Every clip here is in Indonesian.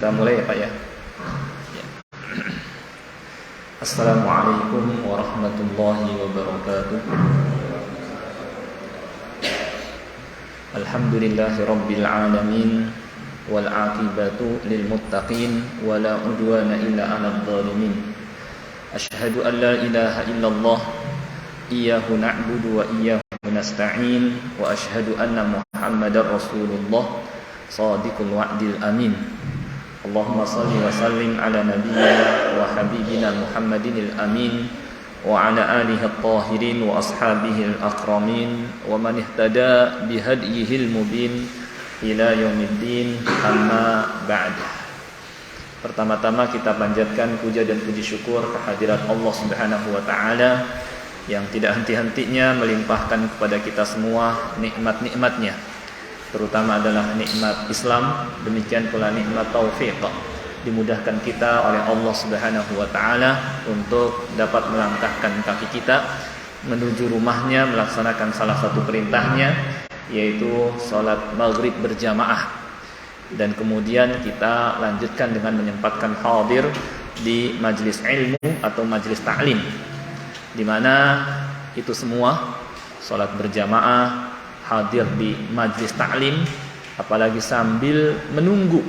Kita mulai ya Pak ya. Assalamualaikum warahmatullahi wabarakatuh. Alhamdulillahi rabbil alamin, wal aqibatu lil muttaqin, wala udwana illa 'alal zalimin. Asyhadu an la ilaha illallah, iyyahu na'budu wa iyyahu nasta'in, wa asyhadu anna Muhammadar Rasulullah shadiqul wa'dil amin. Allahumma salli wa sallim ala nabiyyina wa habibina Muhammadinil amin wa ala alihi at-tahirin wa ashabihi al-akramin wa man ihtada bihadyihi al-mubin ila yaumiddin, amma ba'd. Pertama-tama kita panjatkan puja dan puji syukur kehadirat Allah Subhanahu wa taala yang tidak henti-hentinya melimpahkan kepada kita semua nikmat-nikmatnya, terutama adalah nikmat Islam, demikian pula nikmat taufik, dimudahkan kita oleh Allah Subhanahu wa taala untuk dapat melangkahkan kaki kita menuju rumahnya, melaksanakan salah satu perintahnya, yaitu salat maghrib berjamaah, dan kemudian kita lanjutkan dengan menyempatkan hadir di majelis ilmu atau majelis ta'lim, di mana itu semua salat berjamaah, hadir di majlis ta'lim, apalagi sambil menunggu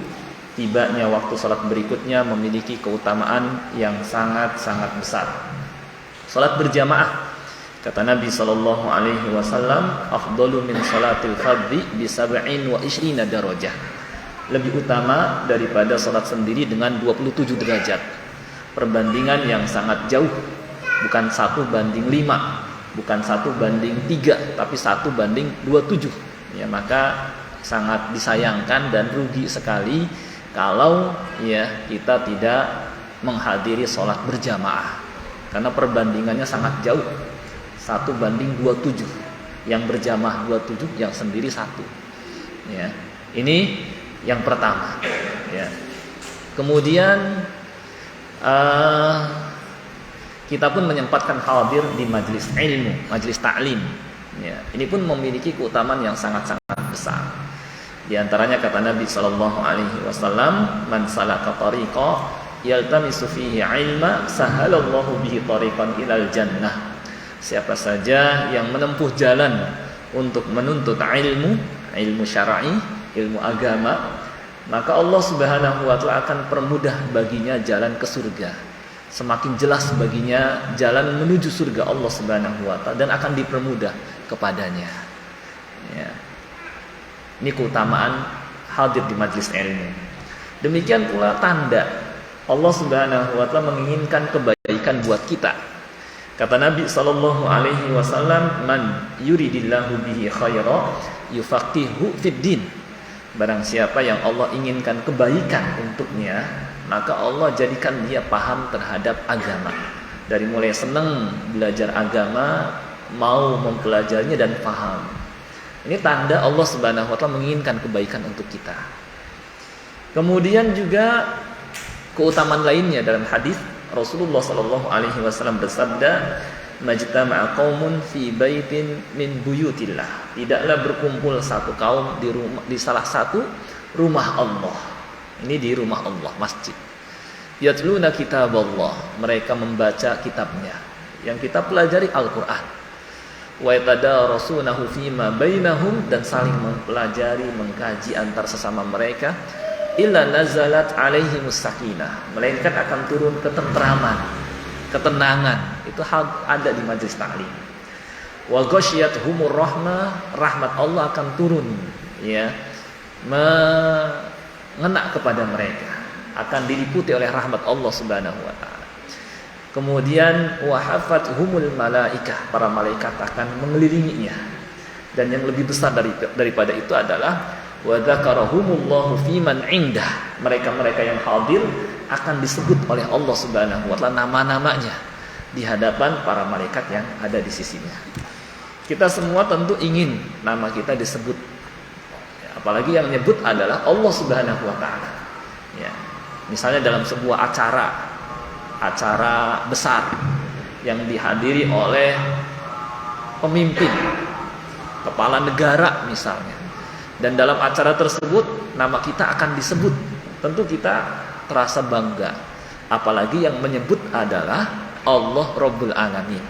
tibanya waktu salat berikutnya, memiliki keutamaan yang sangat-sangat besar. Salat berjamaah, kata Nabi sallallahu alaihi wasallam, afdalu min salatil fardhi bi 27 darajah. Lebih utama daripada salat sendiri dengan 27 derajat. Perbandingan yang sangat jauh, bukan 1:5. Bukan 1:3, tapi 1:27. Ya, maka sangat disayangkan dan rugi sekali kalau ya kita tidak menghadiri sholat berjamaah, karena perbandingannya sangat jauh, 1:27. Yang berjamaah 27, yang sendiri 1. Ya, ini yang pertama. Ya. Kemudian kita pun menyempatkan hadir di majelis ilmu, majelis ta'lim. Ya, ini pun memiliki keutamaan yang sangat-sangat besar. Di antaranya kata Nabi sallallahu alaihi wasallam, "Man salaka tariqa yaltamisu fihi 'ilma, sahalallahu bihi tariqan ilal jannah." Siapa saja yang menempuh jalan untuk menuntut ilmu, ilmu syar'i, ilmu agama, maka Allah Subhanahu wa taala akan permudah baginya jalan ke surga. Semakin jelas baginya jalan menuju surga Allah Subhanahu wa taala, dan akan dipermudah kepadanya. Ya. Ini keutamaan hadir di majlis ilmu. Demikian pula tanda Allah Subhanahu wa taala menginginkan kebaikan buat kita. Kata Nabi sallallahu alaihi wasallam, "Man yuridillahu bihi khaira yufaqihu fid din." Barang siapa yang Allah inginkan kebaikan untuknya, maka Allah jadikan dia paham terhadap agama. Dari mulai senang belajar agama, mau mempelajarinya dan paham. Ini tanda Allah Subhanahu wa taala menginginkan kebaikan untuk kita. Kemudian juga keutamaan lainnya dalam hadis Rasulullah sallallahu alaihi wasallam bersabda, "Majtama'a qaumun fi baitin min buyutillah." Tidaklah berkumpul satu kaum di salah satu rumah Allah. Ini di rumah Allah, masjid. Yatluna kitaballah, mereka membaca kitabnya. Yang kita pelajari Al-Qur'an. Wa yatadarasunahu fima bainahum, dan saling mempelajari, mengkaji antar sesama mereka. Illa nazalat alaihimus sakinah, melainkan akan turun ketentraman, ketenangan. Itu ada di majelis ta'lim. Wa ghasyiyatuhumur rahmah, rahmat Allah akan turun, ya, mengena kepada mereka, akan diliputi oleh rahmat Allah Subhanahu wa taala. Kemudian wa hafathumul malaikah, para malaikat akan mengelilinginya. Dan yang lebih besar daripada itu adalah wa dzakarahumullahu fiman indah, mereka-mereka yang hadir akan disebut oleh Allah Subhanahu wa taala nama-namanya di hadapan para malaikat yang ada di sisinya. Kita semua tentu ingin nama kita disebut, apalagi yang menyebut adalah Allah Subhanahu wa taala. Ya. Misalnya dalam sebuah acara besar yang dihadiri oleh pemimpin, kepala negara misalnya, dan dalam acara tersebut nama kita akan disebut tentu kita terasa bangga. Apalagi yang menyebut adalah Allah Rabbul Alamin.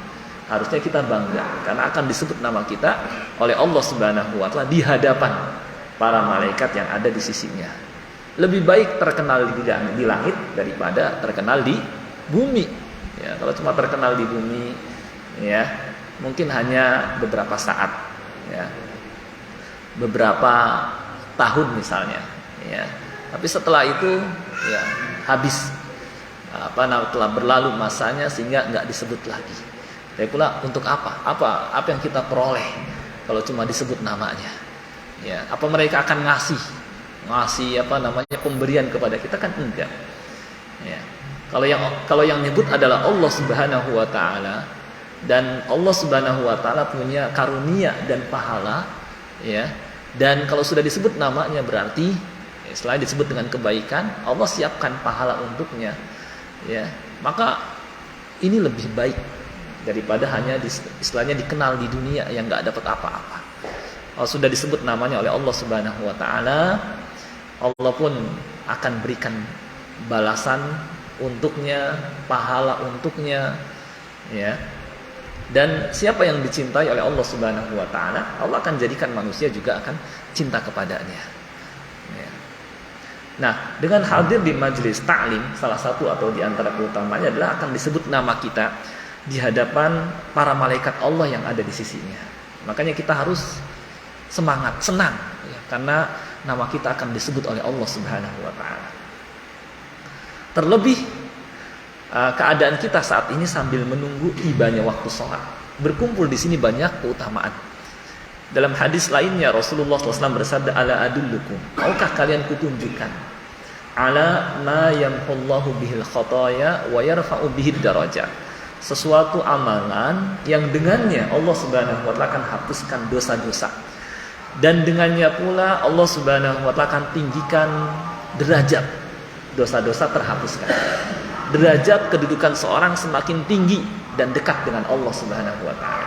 Harusnya kita bangga karena akan disebut nama kita oleh Allah Subhanahu wa taala di hadapan para malaikat yang ada di sisinya. Lebih baik terkenal di langit daripada terkenal di bumi. Ya, kalau cuma terkenal di bumi, ya mungkin hanya beberapa saat, ya, beberapa tahun misalnya. Ya. Tapi setelah itu, ya habis. Telah berlalu masanya sehingga nggak disebut lagi. Tapi pula untuk apa? Apa yang kita peroleh kalau cuma disebut namanya? Ya, apa mereka akan ngasih pemberian kepada kita? Kan enggak. Ya. Kalau yang nyebut adalah Allah Subhanahu wa taala, dan Allah Subhanahu wa taala punya karunia dan pahala, ya. Dan kalau sudah disebut namanya berarti selain disebut dengan kebaikan, Allah siapkan pahala untuknya. Ya, maka ini lebih baik daripada hanya istilahnya dikenal di dunia yang nggak dapat apa-apa. Kalau sudah disebut namanya oleh Allah Subhanahu wa taala, Allah pun akan berikan balasan untuknya, pahala untuknya, ya. Dan siapa yang dicintai oleh Allah Subhanahu wa taala, Allah akan jadikan manusia juga akan cinta kepadanya. Ya. Nah, dengan hadir di majelis ta'lim, salah satu atau di antara keutamanya adalah akan disebut nama kita di hadapan para malaikat Allah yang ada di sisinya. Makanya kita harus semangat, senang, ya, karena nama kita akan disebut oleh Allah Subhanahu wa taala. Terlebih keadaan kita saat ini sambil menunggu tibanya waktu sholat. Berkumpul di sini banyak keutamaan. Dalam hadis lainnya Rasulullah SAW bersabda, ala adullukum, maukah kalian kutunjukkan ala ma yamhullahu bihil khataya wa yarfa'u bihid darajat, sesuatu amalan yang dengannya Allah Subhanahu wa taala akan hapuskan dosa-dosa, dan dengannya pula Allah Subhanahu wa taala akan tinggikan derajat, dosa-dosa terhapuskan. Derajat kedudukan seorang semakin tinggi dan dekat dengan Allah Subhanahu wa taala.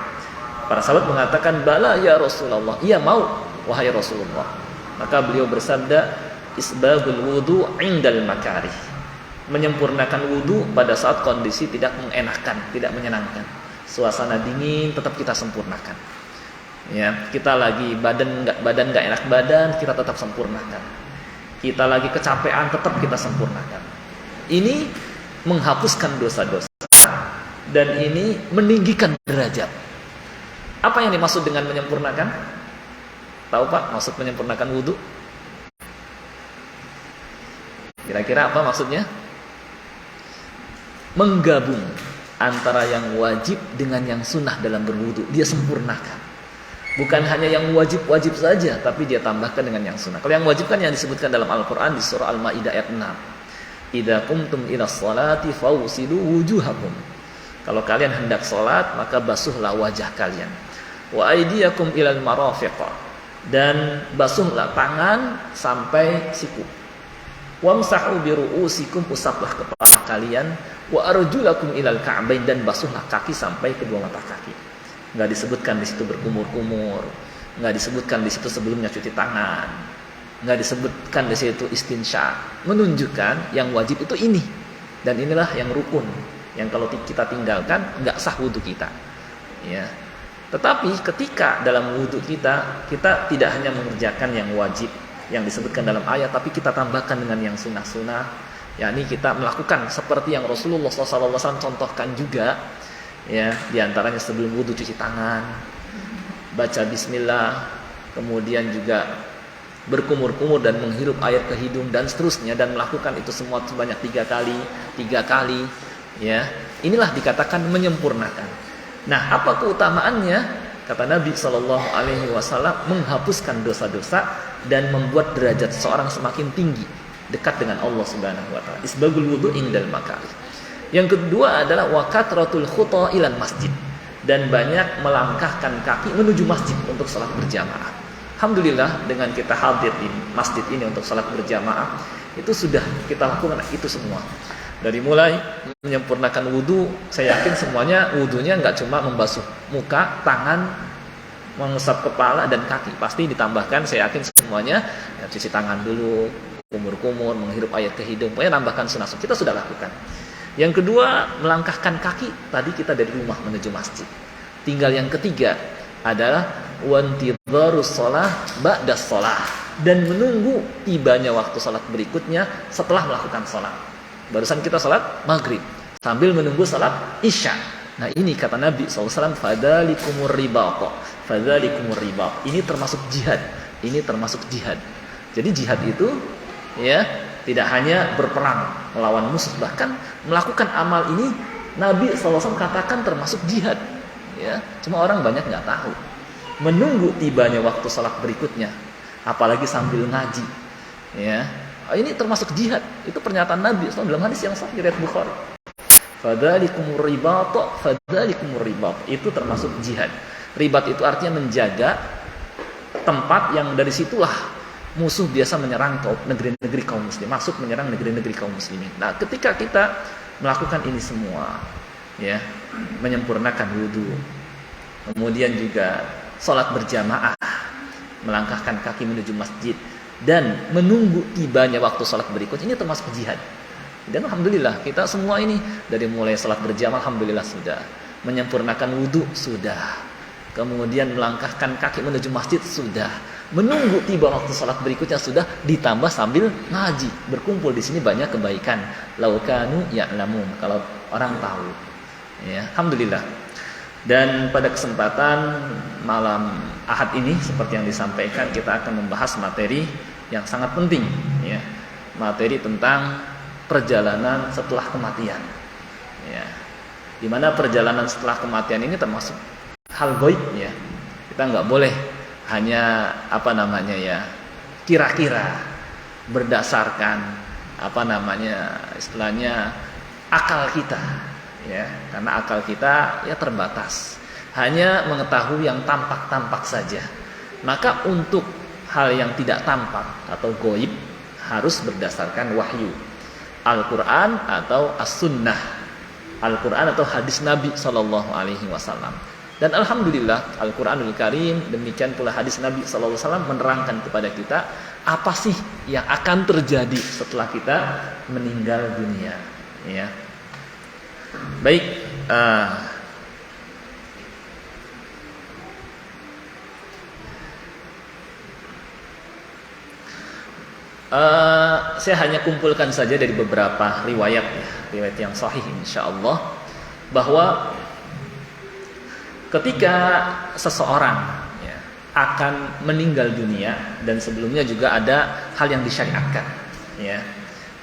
Para sahabat mengatakan, bala ya Rasulullah, iya mau wahai Rasulullah. Maka beliau bersabda, isbagul wudu indal makarih, menyempurnakan wudu pada saat kondisi tidak mengenakan, tidak menyenangkan. Suasana dingin tetap kita sempurnakan. Ya, kita lagi badan nggak enak badan, kita tetap sempurnakan. Kita lagi kecapean, tetap kita sempurnakan. Ini menghapuskan dosa-dosa dan ini meninggikan derajat. Apa yang dimaksud dengan menyempurnakan? Tahu Pak, maksud menyempurnakan wudu? Kira-kira apa maksudnya? Menggabung antara yang wajib dengan yang sunnah dalam berwudu. Dia sempurnakan. Bukan hanya yang wajib-wajib saja, tapi dia tambahkan dengan yang sunnah. Kalau yang wajib kan yang disebutkan dalam Al-Quran di surah Al-Ma'idah ayat 6. Idza qumtum ila sholati fawsilu wujuhakum. Kalau kalian hendak sholat, maka basuhlah wajah kalian. Wa aydiyakum ilal marafiq, dan basuhlah tangan sampai siku. Wamsahu bi ru'usikum, usaplah kepala kalian. Wa arjulakum ilal ka'bain, dan basuhlah kaki sampai kedua mata kaki. Enggak disebutkan di situ berkumur-kumur, enggak disebutkan di situ sebelumnya cuci tangan, enggak disebutkan di situ istinsya. Menunjukkan yang wajib itu ini, dan inilah yang rukun, yang kalau kita tinggalkan enggak sah wudu kita. Ya. Tetapi ketika dalam wudu kita tidak hanya mengerjakan yang wajib yang disebutkan dalam ayat, tapi kita tambahkan dengan yang sunnah-sunnah, yakni kita melakukan seperti yang Rasulullah SAW contohkan juga, ya, diantaranya sebelum wudu cuci tangan, baca bismillah, kemudian juga berkumur-kumur dan menghirup air ke hidung dan seterusnya, dan melakukan itu semua sebanyak 3 kali, ya. Inilah dikatakan menyempurnakan. Nah, apa keutamaannya? Kata Nabi Shallallahu Alaihi Wasallam, menghapuskan dosa-dosa dan membuat derajat seorang semakin tinggi, dekat dengan Allah Subhanahu Wa Taala. Isbagul wudu indal makarih. Yang kedua adalah wakatratul khuta ilal masjid, dan banyak melangkahkan kaki menuju masjid untuk salat berjamaah. Alhamdulillah, dengan kita hadir di masjid ini untuk salat berjamaah, itu sudah kita lakukan itu semua. Dari mulai menyempurnakan wudu, saya yakin semuanya wudunya nggak cuma membasuh muka, tangan, mengusap kepala dan kaki. Pasti ditambahkan, saya yakin semuanya ya, cuci tangan dulu, kumur-kumur, menghirup air ke hidung, pokoknya nambahkan sunnah kita sudah lakukan. Yang kedua, melangkahkan kaki tadi kita dari rumah menuju masjid. Tinggal yang ketiga adalah wantidharus shalah ba'das shalah, dan menunggu tibanya waktu salat berikutnya setelah melakukan salat. Barusan kita salat maghrib sambil menunggu salat isya. Nah ini kata Nabi SAW, fadzalikumur ribat. Fadzalikumur ribat. Ini termasuk jihad. Ini termasuk jihad. Jadi jihad itu ya tidak hanya berperang melawan musuh, bahkan melakukan amal ini Nabi SAW katakan termasuk jihad. Ya, cuma orang banyak nggak tahu. Menunggu tibanya waktu salat berikutnya, apalagi sambil ngaji. Ya, ini termasuk jihad. Itu pernyataan Nabi SAW dalam hadis yang sahih riwayat Bukhari. Fadzalikumur ribat, fadzalikumur ribat. Itu termasuk jihad. Ribat itu artinya menjaga tempat yang dari situlah musuh biasa menyerang negeri-negeri kaum muslim, masuk menyerang negeri-negeri kaum muslimin. Nah, ketika kita melakukan ini semua, ya, menyempurnakan wudu, kemudian juga sholat berjamaah, melangkahkan kaki menuju masjid, dan menunggu tibanya waktu sholat berikutnya, ini termasuk jihad. Dan alhamdulillah kita semua ini dari mulai sholat berjamaah, alhamdulillah sudah, menyempurnakan wudu sudah, kemudian melangkahkan kaki menuju masjid sudah, menunggu tiba waktu salat berikutnya sudah, ditambah sambil ngaji, berkumpul di sini banyak kebaikan. Laukanu ya'lamun, kalau orang tahu. Ya, alhamdulillah. Dan pada kesempatan malam Ahad ini seperti yang disampaikan, kita akan membahas materi yang sangat penting, ya. Materi tentang perjalanan setelah kematian. Ya. Di mana perjalanan setelah kematian ini termasuk hal gaib, ya. Kita nggak boleh hanya kira-kira berdasarkan istilahnya akal kita, ya, karena akal kita ya terbatas, hanya mengetahui yang tampak-tampak saja. Maka untuk hal yang tidak tampak atau gaib harus berdasarkan wahyu, Al-Quran atau As-Sunnah, Al-Quran atau hadis Nabi SAW. Dan alhamdulillah Al-Quranul Karim, demikian pula hadis Nabi SAW menerangkan kepada kita apa sih yang akan terjadi setelah kita meninggal dunia. Ya. Baik, saya hanya kumpulkan saja dari beberapa riwayat, ya, riwayat yang sahih insyaallah, bahwa ketika seseorang, ya, akan meninggal dunia, dan sebelumnya juga ada hal yang disyariatkan, ya,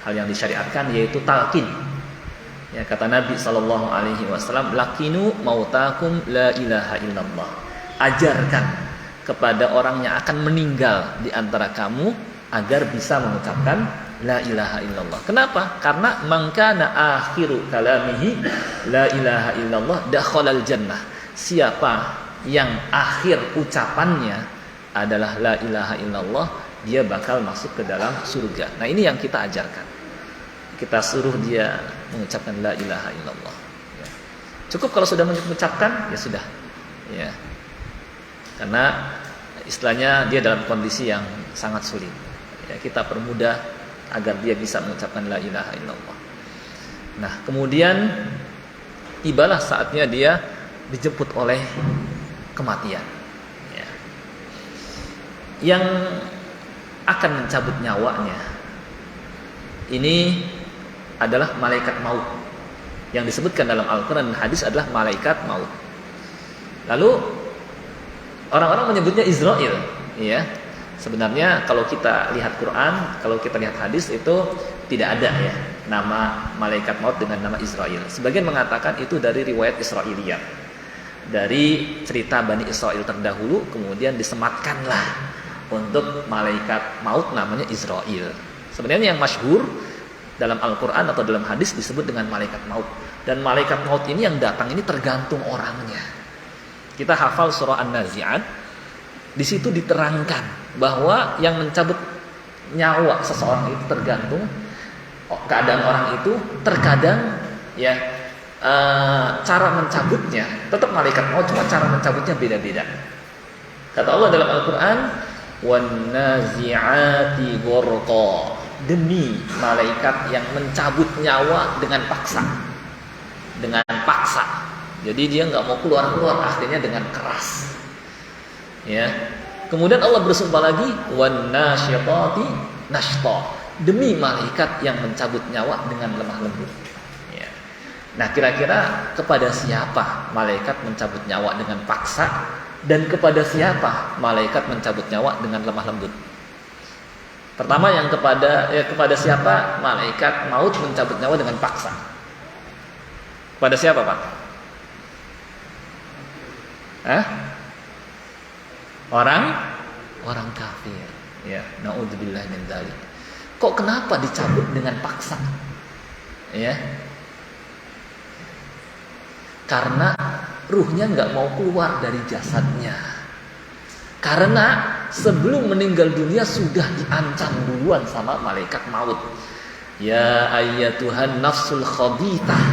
hal yang disyariatkan yaitu talqin. Ya, kata Nabi SAW, lakinu mautakum la ilaha illallah. Ajarkan kepada orang yang akan meninggal di antara kamu agar bisa mengucapkan la ilaha illallah. Kenapa? Karena man kana akhiru kalamihi la ilaha illallah dakhalal jannah. Siapa yang akhir ucapannya adalah la ilaha illallah, dia bakal masuk ke dalam surga. Nah, ini yang kita ajarkan. Kita suruh dia mengucapkan la ilaha illallah. Ya. Cukup kalau sudah mengucapkan, ya sudah. Ya. Karena istilahnya dia dalam kondisi yang sangat sulit. Ya, kita permudah agar dia bisa mengucapkan la ilaha illallah. Nah, kemudian tibalah saatnya dia dijemput oleh kematian, ya. Yang akan mencabut nyawanya ini adalah malaikat maut. Yang disebutkan dalam Al-Quran dan hadis adalah malaikat maut. Lalu orang-orang menyebutnya Israel, ya. Sebenarnya kalau kita lihat Quran, kalau kita lihat hadis, itu tidak ada, ya, nama malaikat maut dengan nama Israel. Sebagian mengatakan itu dari riwayat Israiliyat, dari cerita Bani Israel terdahulu, kemudian disematkanlah untuk malaikat maut namanya Israel. Sebenarnya yang masyhur dalam Al-Quran atau dalam hadis disebut dengan malaikat maut. Dan malaikat maut ini yang datang ini tergantung orangnya. Kita hafal surah An-Nazi'at, di situ diterangkan bahwa yang mencabut nyawa seseorang itu tergantung keadaan orang itu. Terkadang, ya, cara mencabutnya tetap malaikat maut, cuma cara mencabutnya beda-beda. Kata Allah dalam Al-Quran, wan nazi'ati ghurqa. demi malaikat yang mencabut nyawa dengan paksa. Dengan paksa. Jadi dia nggak mau keluar, akhirnya dengan keras. Ya. Kemudian Allah bersumpah lagi, wan nasyitati nashta, demi malaikat yang mencabut nyawa dengan lemah lembut. Ya. Nah, kira-kira kepada siapa malaikat mencabut nyawa dengan paksa dan kepada siapa malaikat mencabut nyawa dengan lemah lembut? Pertama yang kepada siapa malaikat maut mencabut nyawa dengan paksa? Kepada siapa, Pak? Orang kafir. Ya, naudzubillah min dzalik. Kok kenapa dicabut dengan paksa? Ya. Karena ruhnya nggak mau keluar dari jasadnya. Karena sebelum meninggal dunia sudah diancam duluan sama malaikat maut. Ya ayyatuhan nafsul khabithah,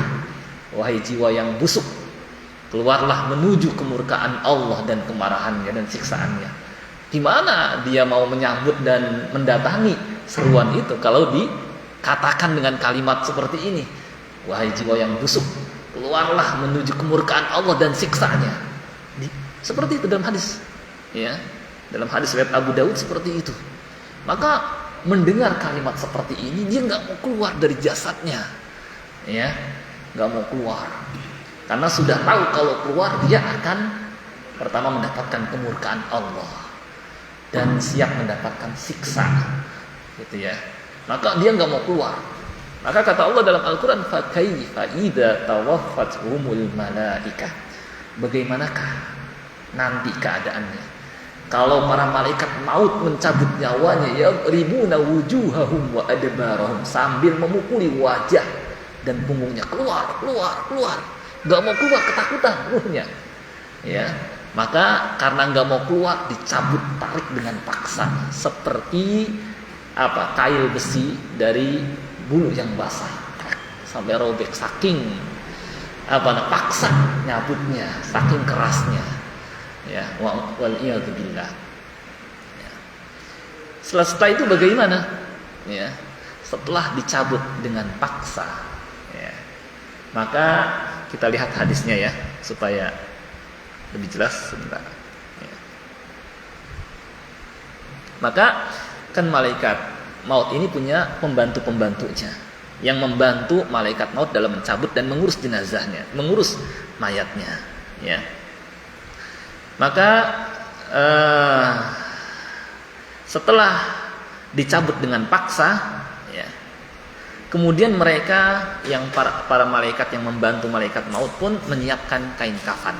wahai jiwa yang busuk, keluarlah menuju kemurkaan Allah dan kemarahannya dan siksaannya. Gimana dia mau menyambut dan mendatangi seruan itu kalau dikatakan dengan kalimat seperti ini, wahai jiwa yang busuk, keluarlah menuju kemurkaan Allah dan siksaannya. Seperti itu dalam hadis. Ya, dalam hadis riwayat Abu Daud seperti itu. Maka mendengar kalimat seperti ini dia nggak mau keluar dari jasadnya, ya, nggak mau keluar karena sudah tahu kalau keluar dia akan pertama mendapatkan kemurkaan Allah dan siap mendapatkan siksa, gitu ya. Maka dia nggak mau keluar. Maka kata Allah dalam Al-Quran, fa kaifa idza tawaffatuhumul malaikah, bagaimanakah nanti keadaannya kalau para malaikat maut mencabut nyawanya, ya ribuna wujuhahum wa adbarahum, sambil memukuli wajah dan punggungnya, keluar, nggak mau keluar, ketakutan ruhnya. Ya, maka karena nggak mau keluar dicabut, tarik dengan paksa, seperti kail besi dari bulu yang basah sampai robek, saking paksa nyabutnya, saking kerasnya. Ya, wal iyadu billah. Ya. Setelah itu bagaimana? Ya, setelah dicabut dengan paksa, ya, maka kita lihat hadisnya ya supaya lebih jelas sebentar. Ya. Maka kan malaikat maut ini punya pembantu-pembantunya yang membantu malaikat maut dalam mencabut dan mengurus jenazahnya, mengurus mayatnya. Ya. Maka setelah dicabut dengan paksa, ya, kemudian mereka yang para malaikat yang membantu malaikat maut pun menyiapkan kain kafan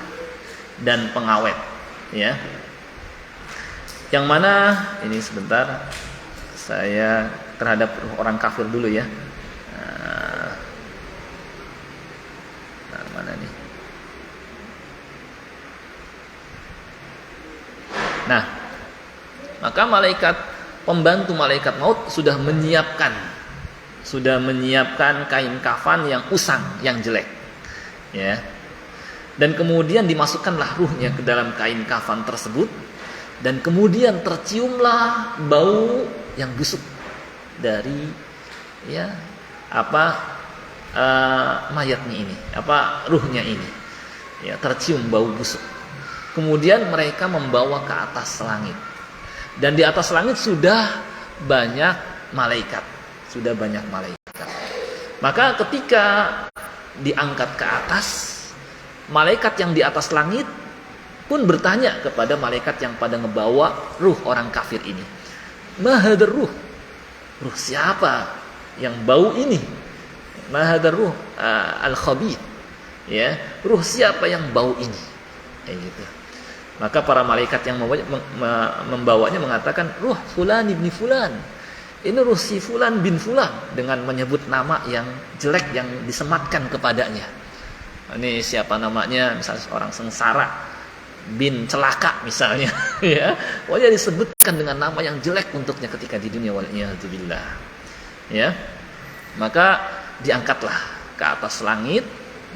dan pengawet, ya. Yang mana ini sebentar saya terhadap orang kafir dulu ya. Nah, mana nih? Nah, maka pembantu malaikat maut sudah menyiapkan kain kafan yang usang, yang jelek, ya. Dan kemudian dimasukkanlah ruhnya ke dalam kain kafan tersebut, dan kemudian terciumlah bau yang busuk dari mayatnya ini, ruhnya ini, ya, tercium bau busuk. Kemudian mereka membawa ke atas langit. Dan di atas langit sudah banyak malaikat. Maka ketika diangkat ke atas, malaikat yang di atas langit pun bertanya kepada malaikat yang pada ngebawa ruh orang kafir ini. Mahadar ruh. Ruh siapa yang bau ini? Mahadar ruh al-khabith. Ya, ruh siapa yang bau ini? Kayak gitu. Maka para malaikat yang membawanya mengatakan, ruh fulan ibni fulan, ini ruh si fulan bin fulan, dengan menyebut nama yang jelek yang disematkan kepadanya. Ini siapa namanya, misalnya orang sengsara bin celaka misalnya, ya, pokoknya disebutkan dengan nama yang jelek untuknya ketika di dunia, waliyadzubillah. Ya, maka diangkatlah ke atas langit,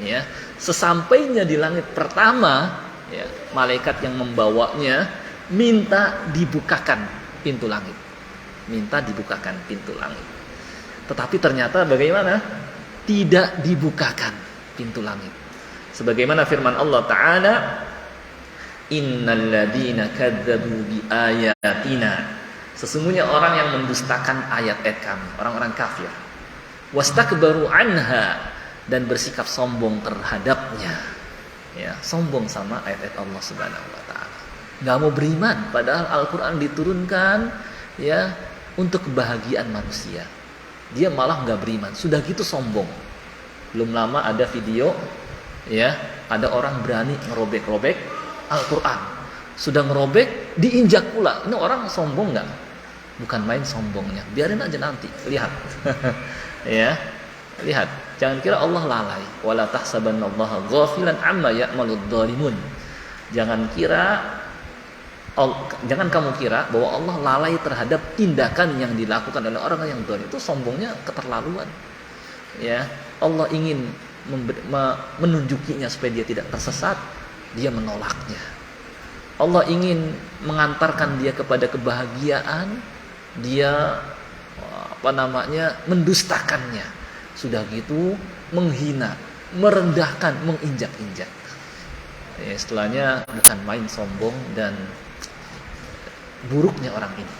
ya. Sesampainya di langit pertama, ya, malaikat yang membawanya minta dibukakan pintu langit. Tetapi ternyata bagaimana? Tidak dibukakan pintu langit. Sebagaimana firman Allah Ta'ala, innal ladzina kadzdzabu bi ayatina, sesungguhnya orang yang mendustakan ayat-ayat kami, orang-orang kafir, wastakbaru anha, dan bersikap sombong terhadapnya, ya, sombong sama ayat-ayat Allah Subhanahu wa taala. Enggak mau beriman padahal Al-Qur'an diturunkan ya untuk kebahagiaan manusia. Dia malah enggak beriman. Sudah gitu sombong. Belum lama ada video ya, ada orang berani ngerobek-robek Al-Qur'an. Sudah ngerobek, diinjak pula. Ini orang sombong enggak? Bukan main sombongnya. Biarin aja nanti, lihat. Ya. Lihat, jangan kira Allah lalai. Wala tahsabannallaha ghafilan amma ya'maludz dzalimun. Jangan kamu kira bahwa Allah lalai terhadap tindakan yang dilakukan oleh orang yang zalim. Itu sombongnya keterlaluan. Ya, Allah ingin menunjukinya supaya dia tidak tersesat, dia menolaknya. Allah ingin mengantarkan dia kepada kebahagiaan, dia mendustakannya. Sudah gitu menghina, merendahkan, menginjak-injak. Ya, istilahnya bukan main sombong dan buruknya orang ini.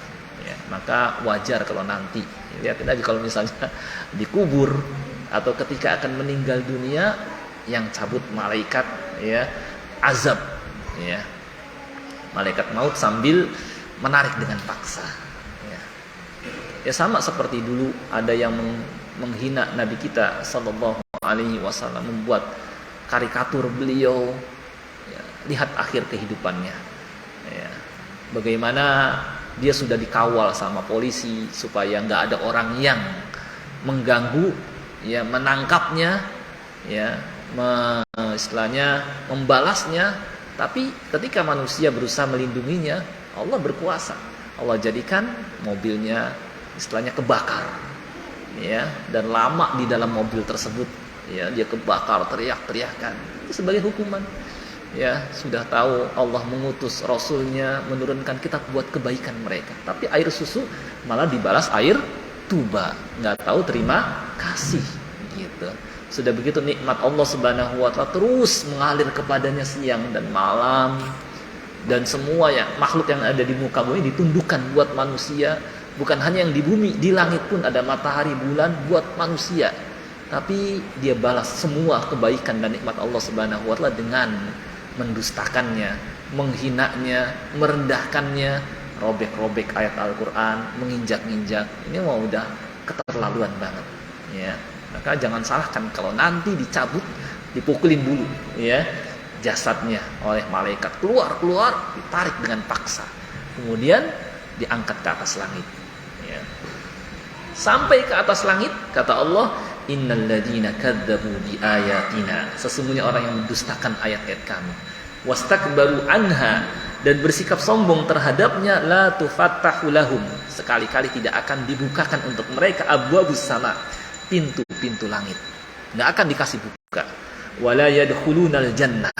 Ya, maka wajar kalau nanti lihat aja kalau misalnya dikubur atau ketika akan meninggal dunia, yang cabut malaikat ya azab ya, malaikat maut sambil menarik dengan paksa. Ya sama seperti dulu ada yang menghina Nabi kita Sallallahu Alaihi Wasallam, membuat karikatur beliau. Ya, lihat akhir kehidupannya. Ya, bagaimana dia sudah dikawal sama polisi supaya nggak ada orang yang mengganggu, ya menangkapnya, ya istilahnya membalasnya. Tapi ketika manusia berusaha melindunginya, Allah berkuasa. Allah jadikan mobilnya istilahnya kebakar. Ya, dan lama di dalam mobil tersebut, ya dia kebakar, teriak-teriakan. Itu sebagai hukuman. Ya, sudah tahu Allah mengutus Rasulnya menurunkan kitab buat kebaikan mereka, tapi air susu malah dibalas air tuba, nggak tahu terima kasih gitu. Sudah begitu nikmat Allah Subhanahu wa taala terus mengalir kepadanya siang dan malam, dan semua ya makhluk yang ada di muka bumi ditundukkan buat manusia. Bukan hanya yang di bumi, di langit pun ada matahari, bulan buat manusia. Tapi dia balas semua kebaikan dan nikmat Allah Subhanahu wa taala dengan mendustakannya, menghinanya, merendahkannya, robek-robek ayat Al-Qur'an, menginjak-injak. Ini mau udah keterlaluan banget, ya. Maka jangan salahkan kalau nanti dicabut, dipukulin dulu, ya, jasadnya oleh malaikat, keluar, ditarik dengan paksa. Kemudian diangkat ke atas langit. Ya. Sampai ke atas langit, kata Allah, innal ladzina kadzdzabu bi ayatina, sesungguhnya orang yang mendustakan ayat-ayat kami, wastakbaru anha, dan bersikap sombong terhadapnya, la tufattahu lahum, sekali-kali tidak akan dibukakan untuk mereka abwabus sama, pintu-pintu langit, enggak akan dikasih buka, wala yadkhulunal jannah,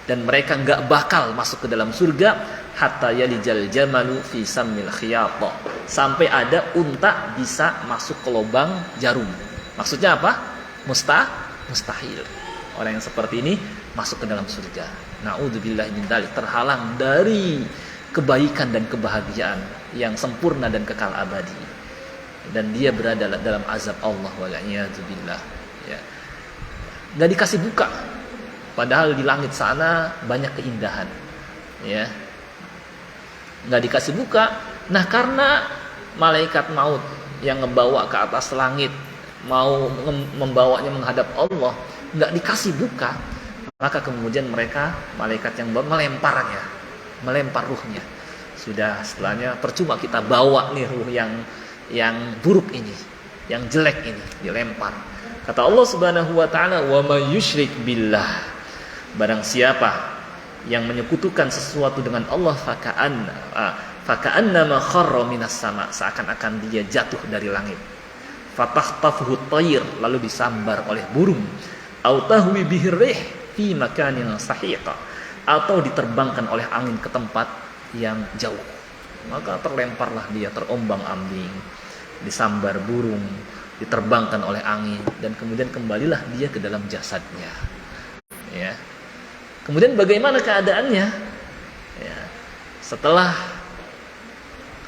dan mereka enggak bakal masuk ke dalam surga, hatta yalijal jamalu fi sammil khiyat, sampai ada unta bisa masuk ke lubang jarum. Maksudnya apa? Mustahil. Orang yang seperti ini masuk ke dalam surga. Na'udzubillah min dzalik, terhalang dari kebaikan dan kebahagiaan yang sempurna dan kekal abadi. Dan dia berada dalam azab Allah wal'iyadzubillah. Ya. Gak dikasih buka. Padahal di langit sana banyak keindahan. Ya. Gak dikasih buka. Nah, karena malaikat maut yang ngebawa ke atas langit, mau membawanya menghadap Allah, nggak dikasih buka, maka kemudian mereka, malaikat yang melemparnya, melempar ruhnya. Sudah, setelahnya percuma kita bawa nih ruh yang buruk ini, yang jelek ini, dilempar. Kata Allah Subhanahu wa taala, wa may yusyrik billah, barang siapa yang menyekutukan sesuatu dengan Allah, faka'annama kharra minas sama, seakan-akan dia jatuh dari langit. Fatahtafuhu tayr, lalu disambar oleh burung, au tahwi bihi rih fi makanin sahiqa, atau diterbangkan oleh angin ke tempat yang jauh. Maka terlemparlah dia, terombang-ambing, disambar burung, diterbangkan oleh angin, dan kemudian kembalilah dia ke dalam jasadnya. Ya. Kemudian bagaimana keadaannya? Ya. Setelah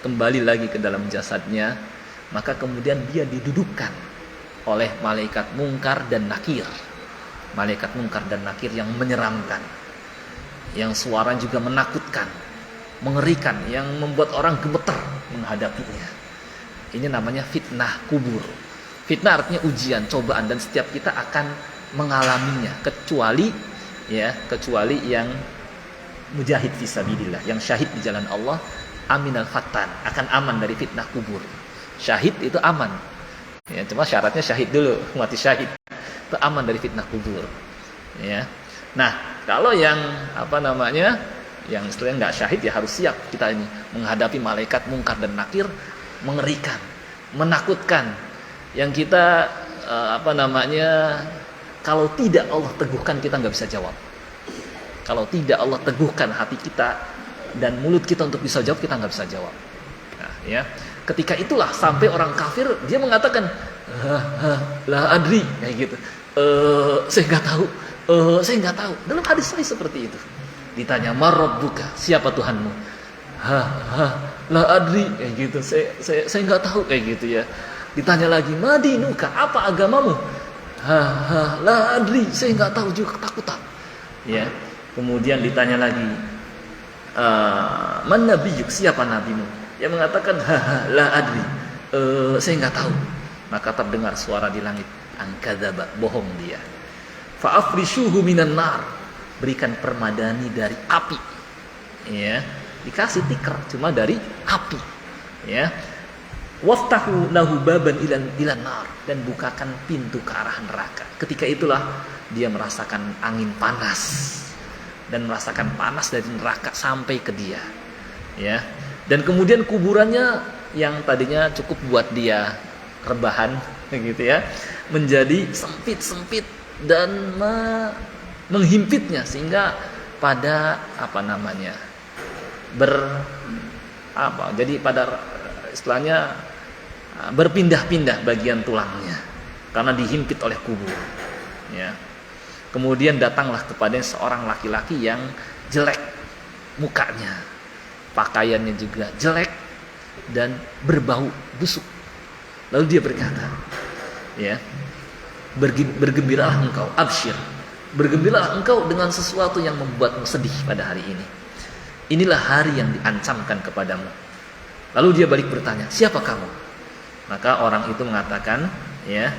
kembali lagi ke dalam jasadnya, maka kemudian dia didudukkan oleh malaikat mungkar dan nakir. Malaikat mungkar dan nakir yang menyeramkan, yang suara juga menakutkan, mengerikan, yang membuat orang gemetar menghadapinya. Ini namanya fitnah kubur. Fitnah artinya ujian, cobaan, dan setiap kita akan mengalaminya, kecuali yang mujahid fisabilillah, yang syahid di jalan Allah, aminal fatan, akan aman dari fitnah kubur. Syahid itu aman. Ya, cuma syaratnya syahid dulu, mati syahid. Itu aman dari fitnah kubur. Ya. Nah, kalau yang yang istilahnya nggak syahid, ya harus siap kita ini menghadapi malaikat mungkar dan nakir, mengerikan, menakutkan, yang kita kalau tidak Allah teguhkan, kita nggak bisa jawab. Kalau tidak Allah teguhkan hati kita dan mulut kita untuk bisa jawab, kita nggak bisa jawab. Nah, ya, ketika itulah sampai orang kafir dia mengatakan, la adri, kayak gitu. Saya nggak tahu. Dalam hadis sahih seperti itu. Ditanya, marabbuka, siapa Tuhanmu? La adri, kayak gitu. Saya nggak tahu, kayak gitu ya. Ditanya lagi, madinuka, apa agamamu? La adri, saya nggak tahu juga, ketakutan. Ya. Kemudian ditanya lagi, man nabiyuk, siapa nabimu? Yang mengatakan, la adri, saya nggak tahu. Maka terdengar suara di langit, angkadzaba, bohong dia. Fa'afrishuhu minan nar, berikan permadani dari api. Ya, dikasih tikar cuma dari api. Ya. Waftahu lahu baban ilan nar, dan bukakan pintu ke arah neraka. Ketika itulah dia merasakan angin panas dan merasakan panas dari neraka sampai ke dia. Ya. Dan kemudian kuburannya yang tadinya cukup buat dia rebahan gitu ya, menjadi sempit dan menghimpitnya, sehingga pada jadi pada istilahnya berpindah-pindah bagian tulangnya karena dihimpit oleh kubur. Ya. Kemudian datanglah kepadanya seorang laki-laki yang jelek mukanya, pakaiannya juga jelek dan berbau busuk. Lalu dia berkata, ya, bergembiralah engkau, absyir, bergembiralah engkau dengan sesuatu yang membuatmu sedih pada hari ini. Inilah hari yang diancamkan kepadamu. Lalu dia balik bertanya, siapa kamu? Maka orang itu mengatakan, ya,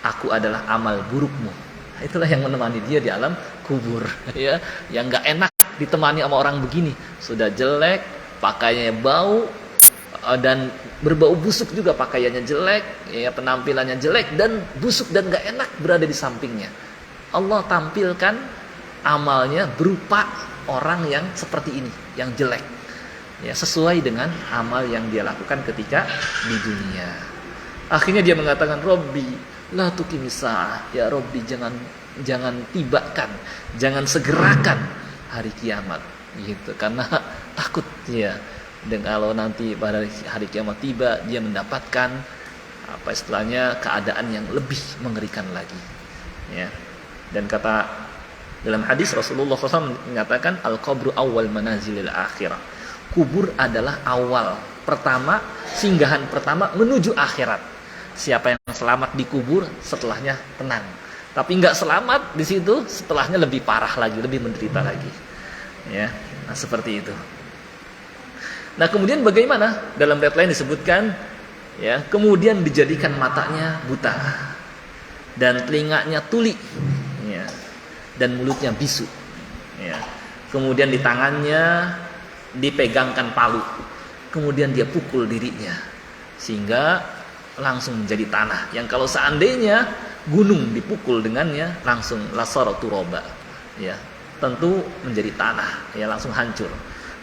aku adalah amal burukmu. Itulah yang menemani dia di alam kubur, ya, yang nggak enak ditemani sama orang begini. Sudah jelek, pakaiannya bau, dan berbau busuk juga, pakaiannya jelek, ya, penampilannya jelek dan busuk dan nggak enak berada di sampingnya. Allah tampilkan amalnya berupa orang yang seperti ini, yang jelek, ya, sesuai dengan amal yang dia lakukan ketika di dunia. Akhirnya dia mengatakan, Robbi la tuqimisah, ya Robbi, jangan tibakan, jangan segerakan hari kiamat, gitu, karena takut ya. Dan kalau nanti pada hari kiamat tiba, dia mendapatkan keadaan yang lebih mengerikan lagi. Ya. Dan kata dalam hadis Rasulullah SAW menyatakan, al-qabru awal manazilil akhirah. Kubur adalah awal pertama, singgahan pertama menuju akhirat. Siapa yang selamat di kubur, setelahnya tenang. Tapi nggak selamat di situ, setelahnya lebih parah lagi, lebih menderita lagi. Ya, nah seperti itu. Nah kemudian bagaimana? Dalam ayat lain disebutkan, ya, kemudian dijadikan matanya buta dan telinganya tuli, ya, dan mulutnya bisu, ya. Kemudian di tangannya dipegangkan palu, kemudian dia pukul dirinya sehingga langsung menjadi tanah. Yang kalau seandainya gunung dipukul dengannya, langsung lasaratu roba, ya, tentu menjadi tanah, ya, langsung hancur.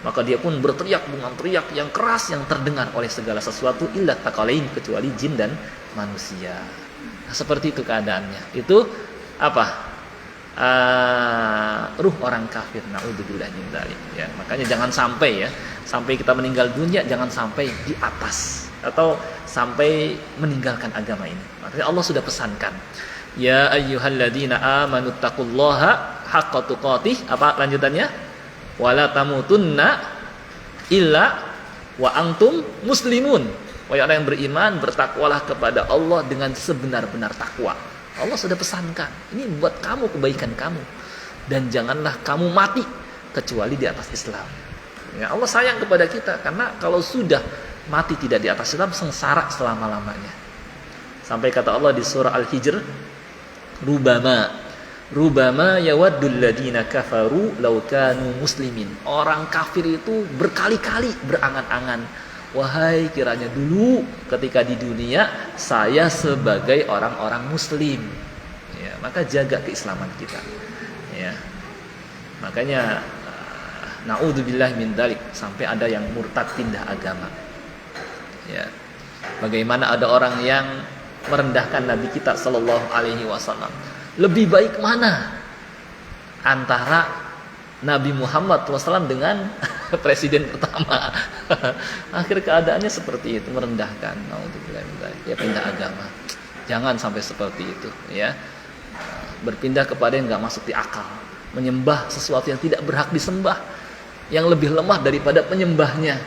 Maka dia pun berteriak dengan teriak yang keras yang terdengar oleh segala sesuatu, illa takalain, kecuali jin dan manusia. Nah, seperti itu keadaannya. Itu apa? Ruh orang kafir, naudzubillah min dzalik, ya. Makanya jangan sampai kita meninggal dunia, jangan sampai di atas atau sampai meninggalkan agama ini. Makanya Allah sudah pesankan, ya ayyuhalladzina amanu taqullaha haqqa tuqatih, apa lanjutannya? Wala tamutunna illa wa antum muslimun. Wahai orang yang beriman, bertakwalah kepada Allah dengan sebenar-benar takwa. Allah sudah pesankan, ini buat kamu, kebaikan kamu. Dan janganlah kamu mati kecuali di atas Islam. Ya, Allah sayang kepada kita, karena kalau sudah mati tidak di atas Islam, sengsara selama-lamanya. Sampai kata Allah di surah Al-Hijr, Rubama yawaddul ladina kafaru law kanu muslimin. Orang kafir itu berkali-kali berangan-angan, wahai kiranya dulu ketika di dunia saya sebagai orang-orang muslim. Ya, maka jaga keislaman kita. Ya. Makanya naudzubillah min dzalik, sampai ada yang murtad pindah agama. Ya. Bagaimana ada orang yang merendahkan Nabi kita sallallahu alaihi wasallam. Lebih baik mana antara Nabi Muhammad SAW dengan presiden pertama? Akhir keadaannya seperti itu, merendahkan. Ya, pindah agama. Jangan sampai seperti itu, ya. Berpindah kepada yang nggak masuk di akal, menyembah sesuatu yang tidak berhak disembah, yang lebih lemah daripada penyembahnya.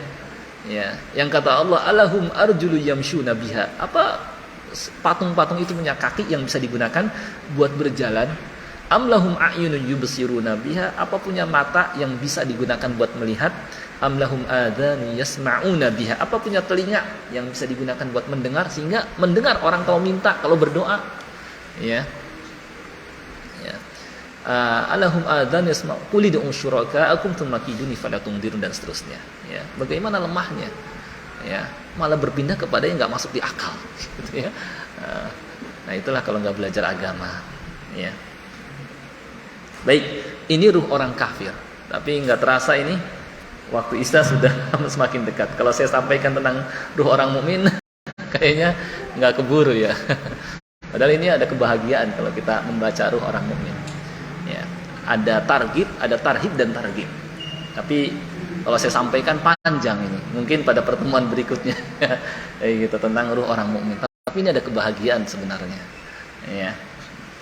Ya, yang kata Allah, alahum arjulu yamshuna biha. Apa patung-patung itu punya kaki yang bisa digunakan buat berjalan? Am lahum a'yunun yubsiruna biha. Apa punya mata yang bisa digunakan buat melihat? Am lahum adhanu yasma'una biha. Apa punya telinga yang bisa digunakan buat mendengar, sehingga mendengar orang kalau minta, kalau berdoa. Ya. Ya. Alahum adhan yasma'u qul ud'u syuraka'akum tsumma kiduni fala tundirun, dan seterusnya. Ya. Bagaimana lemahnya? Ya, malah berpindah kepada yang nggak masuk di akal, gitu ya. Nah, itulah kalau nggak belajar agama. Ya. Baik, ini ruh orang kafir. Tapi nggak terasa ini waktu Isya sudah semakin dekat. Kalau saya sampaikan tentang ruh orang mukmin, kayaknya nggak keburu ya. Padahal ini ada kebahagiaan kalau kita membaca ruh orang mukmin. Ya, ada targhib, ada tarhib dan targhib. Tapi kalau saya sampaikan panjang ini, mungkin pada pertemuan berikutnya, gitu, tentang ruh orang mukmin. Tapi ini ada kebahagiaan sebenarnya, ya.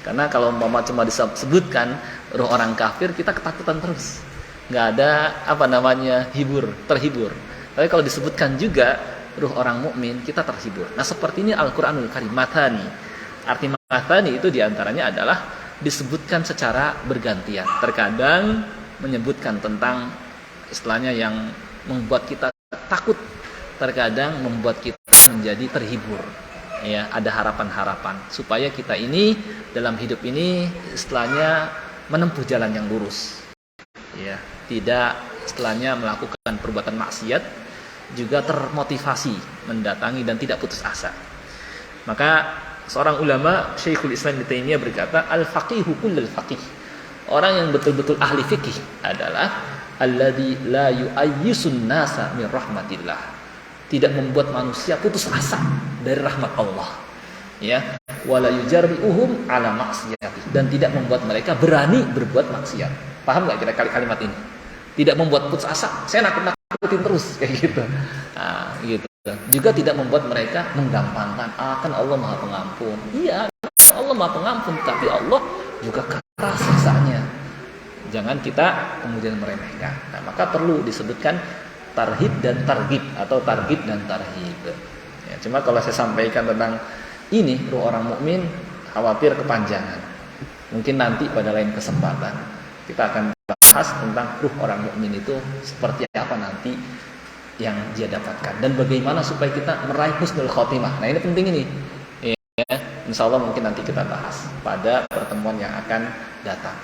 Karena kalau umpama cuma disebutkan ruh orang kafir, kita ketakutan terus, nggak ada terhibur. Tapi kalau disebutkan juga ruh orang mukmin, kita terhibur. Nah, seperti ini Al-Quranul Karim, matani. Arti matani itu diantaranya adalah disebutkan secara bergantian. Terkadang menyebutkan tentang istilahnya yang membuat kita takut, terkadang membuat kita menjadi terhibur. Ya, ada harapan-harapan supaya kita ini dalam hidup ini istilahnya menempuh jalan yang lurus. Ya, tidak istilahnya melakukan perbuatan maksiat, juga termotivasi mendatangi dan tidak putus asa. Maka seorang ulama Syekhul Islam Ibnu Taimiyah berkata, al-faqihu kullul faqih. Orang yang betul-betul ahli fikih adalah alladzi la yu'ayyisun nasa min rahmatillah. Tidak membuat manusia putus asa dari rahmat Allah. Ya, wala yujarri'uhum ala maksiyati, dan tidak membuat mereka berani berbuat maksiat. Paham enggak kira kalimat ini? Tidak membuat putus asa, saya nakutin terus kayak gitu. Nah, gitu. Juga tidak membuat mereka menggampangkan, kan Allah Maha Pengampun. Iya, Allah Maha Pengampun, tapi Allah juga keras siksanya. Jangan kita kemudian meremehkan. Nah, maka perlu disebutkan tarhib dan targhib, atau targhib dan tarhib. Ya, cuma kalau saya sampaikan tentang ini ruh orang mukmin, khawatir kepanjangan. Mungkin nanti pada lain kesempatan kita akan bahas tentang ruh orang mukmin itu seperti apa nanti yang dia dapatkan, dan bagaimana supaya kita meraih husnul khotimah. Nah, ini penting ini. Ya, insya Allah mungkin nanti kita bahas pada pertemuan yang akan datang.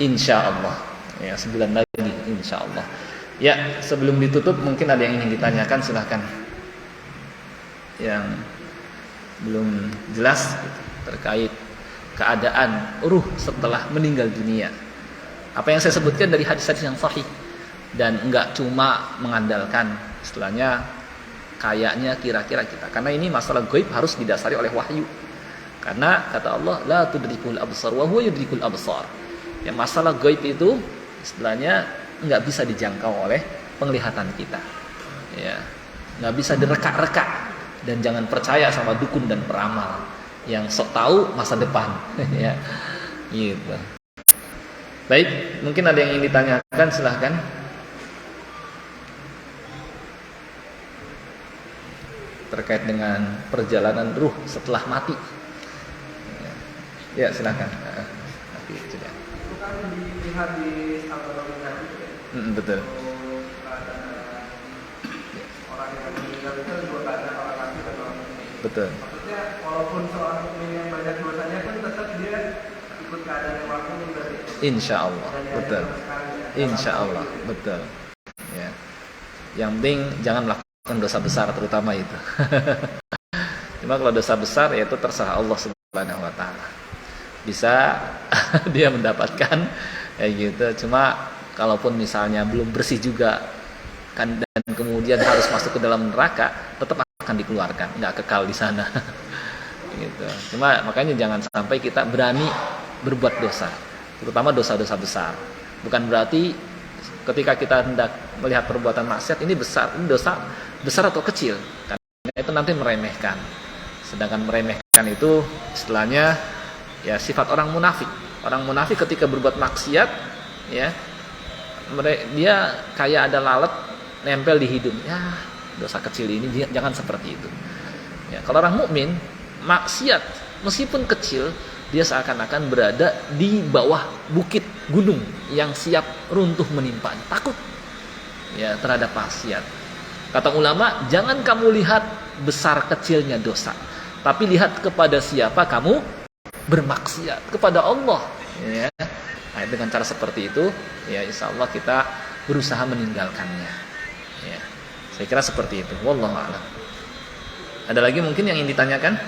Insya Allah. Ya, sebulan lagi insya Allah. Ya, sebelum ditutup mungkin ada yang ingin ditanyakan, silahkan. Yang belum jelas terkait keadaan ruh setelah meninggal dunia. Apa yang saya sebutkan dari hadis-hadis yang sahih, dan enggak cuma mengandalkan istilahnya kayaknya kira-kira kita. Karena ini masalah gaib harus didasari oleh wahyu. Karena kata Allah, la tudrikul absar wa huwa yudrikul absar. Yang masalah gaib itu istilahnya nggak bisa dijangkau oleh penglihatan kita, ya, nggak bisa direka-reka, dan jangan percaya sama dukun dan peramal yang sok tahu masa depan. Ya, gitu. Baik, mungkin ada yang ingin ditanyakan, silahkan. Terkait dengan perjalanan ruh setelah mati. Ya, silahkan. Nanti sudah. Itu kan dilihat di standar tadi ya. Betul. Orang yang meninggal itu dua keadaan, orang mati dan orang mukmin. Betul. Maksudnya walaupun seorang mukmin yang banyak dosanya pun tetap dia ikut keadaan yang orang mukmin berarti. Insya Allah, betul. Insya Allah, betul. Ya. Yang penting jangan melakukan dosa besar, terutama itu. Cuma kalau dosa besar yaitu terserah Allah Subhanahu Wa Taala. Bisa dia mendapatkan kayak gitu. Cuma kalaupun misalnya belum bersih juga kan dan kemudian harus masuk ke dalam neraka, tetap akan dikeluarkan, nggak kekal di sana. Gitu. Cuma makanya jangan sampai kita berani berbuat dosa, terutama dosa-dosa besar. Bukan berarti ketika kita hendak melihat perbuatan maksiat ini besar, ini dosa besar atau kecil, karena itu nanti meremehkan. Sedangkan meremehkan itu istilahnya ya sifat orang munafik. Orang munafik ketika berbuat maksiat, ya dia kayak ada lalat nempel di hidung. Ya dosa kecil ini jangan seperti itu. Ya, kalau orang mukmin maksiat meskipun kecil, dia seakan-akan berada di bawah bukit gunung yang siap runtuh menimpanya. Takut ya terhadap maksiat. Kata ulama, jangan kamu lihat besar kecilnya dosa, tapi lihat kepada siapa kamu bermaksiat, kepada Allah. Ya. Nah, dengan cara seperti itu, ya insya Allah kita berusaha meninggalkannya. Ya. Saya kira seperti itu. Wallahu a'lam. Ada lagi mungkin yang ingin ditanyakan?